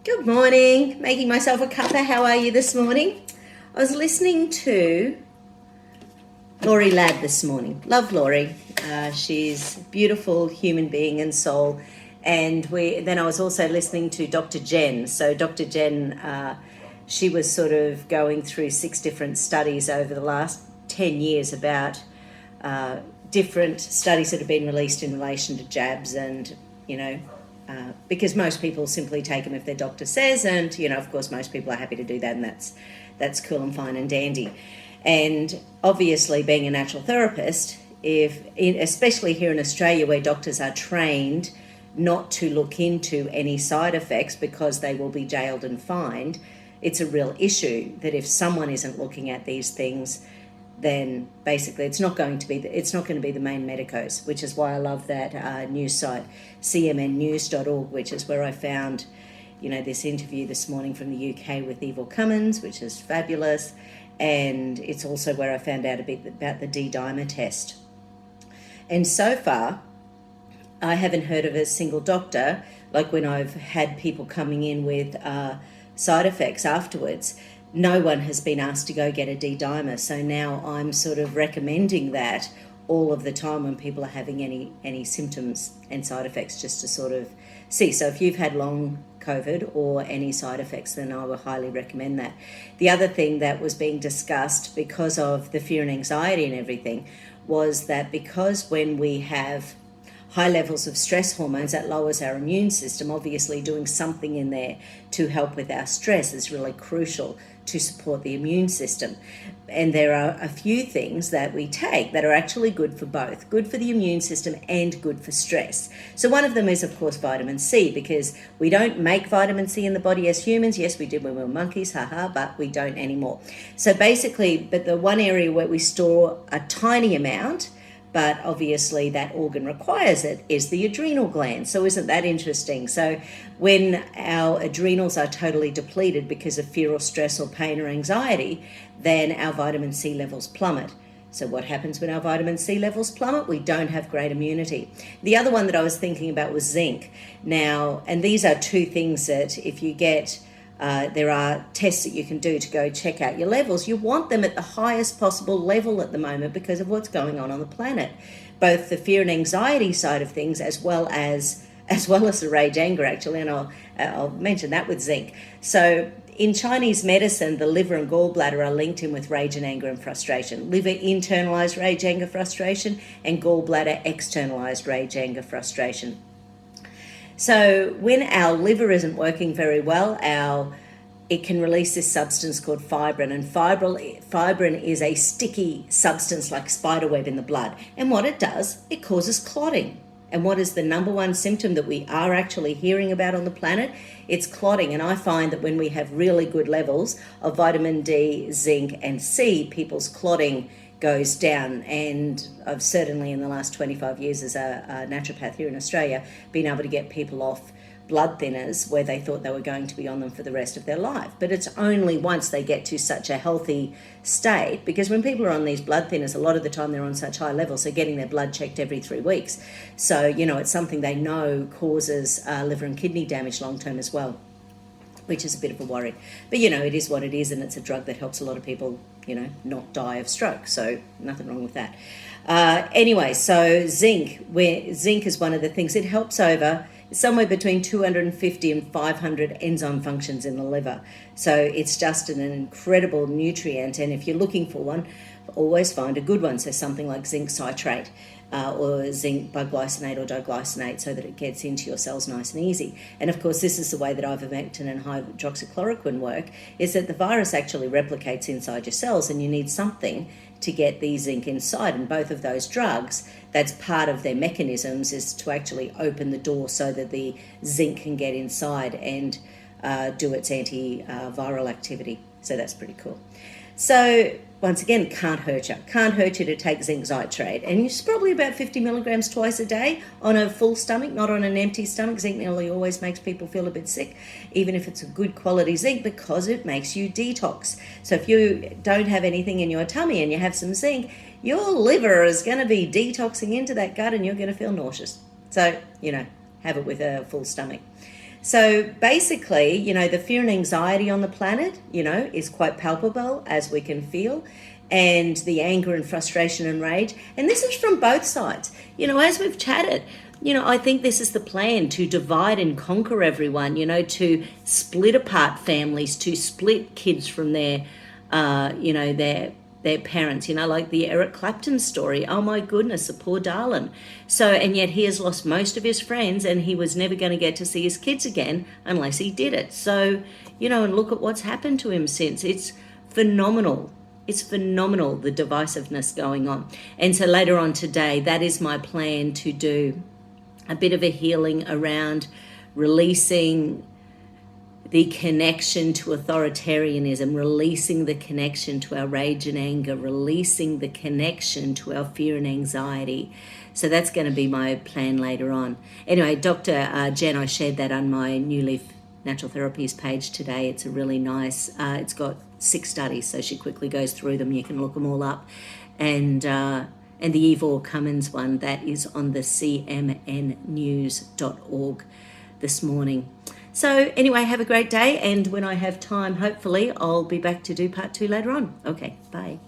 Good morning. Making myself a cuppa. How are you this morning? I was listening to Laurie Ladd this morning. Love Laurie. She's a beautiful human being and soul. And then I was also listening to Dr. Jen. So Dr. Jen, she was sort of going through 6 different studies over the last 10 years about different studies that have been released in relation to jabs and, because most people simply take them if their doctor says, and of course most people are happy to do that, and that's cool and fine and dandy. And obviously, being a natural therapist, especially here in Australia where doctors are trained not to look into any side effects because they will be jailed and fined, it's a real issue that if someone isn't looking at these things, then basically it's not going to be the main medicos, which is why I love that news site, cmnnews.org, which is where I found, this interview this morning from the UK with Evil Cummins, which is fabulous, and it's also where I found out a bit about the D-dimer test. And so far, I haven't heard of a single doctor, like when I've had people coming in with side effects afterwards, no one has been asked to go get a D-dimer. So now I'm sort of recommending that all of the time when people are having any symptoms and side effects, just to sort of see. So if you've had long COVID or any side effects, then I would highly recommend that. The other thing that was being discussed because of the fear and anxiety and everything was that because when we have high levels of stress hormones, that lowers our immune system. Obviously, doing something in there to help with our stress is really crucial to support the immune system. And there are a few things that we take that are actually good for both, good for the immune system and good for stress. So one of them is, of course, vitamin C, because we don't make vitamin C in the body as humans. Yes, we did when we were monkeys, but we don't anymore. So basically, but the one area where we store a tiny amount, but obviously that organ requires it, is the adrenal gland. So isn't that interesting? So when our adrenals are totally depleted because of fear or stress or pain or anxiety, then our vitamin C levels plummet. So what happens when our vitamin C levels plummet? We don't have great immunity. The other one that I was thinking about was zinc. Now, and these are 2 things that if you get, there are tests that you can do to go check out your levels. You want them at the highest possible level at the moment because of what's going on the planet, both the fear and anxiety side of things as well as the rage anger, actually, and I'll mention that with zinc. So in Chinese medicine, the liver and gallbladder are linked in with rage and anger and frustration. Liver internalized rage, anger, frustration, and gallbladder externalized rage, anger, frustration. So when our liver isn't working very well, it can release this substance called fibrin, and fibrin is a sticky substance like spiderweb in the blood. And what it does, it causes clotting. And what is the number one symptom that we are actually hearing about on the planet? It's clotting. And I find that when we have really good levels of vitamin D, zinc, and C, people's clotting goes down. And I've certainly in the last 25 years as a naturopath here in Australia been able to get people off blood thinners where they thought they were going to be on them for the rest of their life. But it's only once they get to such a healthy state, because when people are on these blood thinners, a lot of the time they're on such high levels, they're getting their blood checked every 3 weeks. So, it's something they know causes liver and kidney damage long term as well, which is a bit of a worry. But, it is what it is, and it's a drug that helps a lot of people, not die of stroke. So nothing wrong with that. Anyway, so zinc is one of the things. It helps over somewhere between 250 and 500 enzyme functions in the liver. So it's just an incredible nutrient. And if you're looking for one, always find a good one. So something like zinc citrate or zinc biglycinate or diglycinate, so that it gets into your cells nice and easy. And of course, this is the way that ivermectin and hydroxychloroquine work, is that the virus actually replicates inside your cells, and you need something to get the zinc inside. And both of those drugs, that's part of their mechanisms, is to actually open the door so that the zinc can get inside and do its antiviral activity. So that's pretty cool. So once again, can't hurt you to take zinc citrate, and it's probably about 50 milligrams twice a day on a full stomach, not on an empty stomach. Zinc nearly always makes people feel a bit sick, even if it's a good quality zinc, because it makes you detox. So if you don't have anything in your tummy and you have some zinc, your liver is going to be detoxing into that gut and you're going to feel nauseous. So, have it with a full stomach. So basically, the fear and anxiety on the planet, is quite palpable, as we can feel, and the anger and frustration and rage. And this is from both sides. As we've chatted, I think this is the plan, to divide and conquer everyone, to split apart families, to split kids from their parents, like the Eric Clapton story. Oh my goodness, the poor darling. So, and yet he has lost most of his friends, and he was never going to get to see his kids again unless he did it. So, and look at what's happened to him since. It's phenomenal. It's phenomenal, the divisiveness going on. And so later on today, that is my plan, to do a bit of a healing around releasing the connection to authoritarianism, releasing the connection to our rage and anger, releasing the connection to our fear and anxiety. So that's going to be my plan later on. Anyway, Dr. Jen, I shared that on my New Leaf Natural Therapies page today. It's a really nice, it's got 6 studies, so she quickly goes through them. You can look them all up. And the Ivor Cummins one, that is on the cmnnews.org this morning. So anyway, have a great day, and when I have time, hopefully, I'll be back to do part 2 later on. Okay, bye.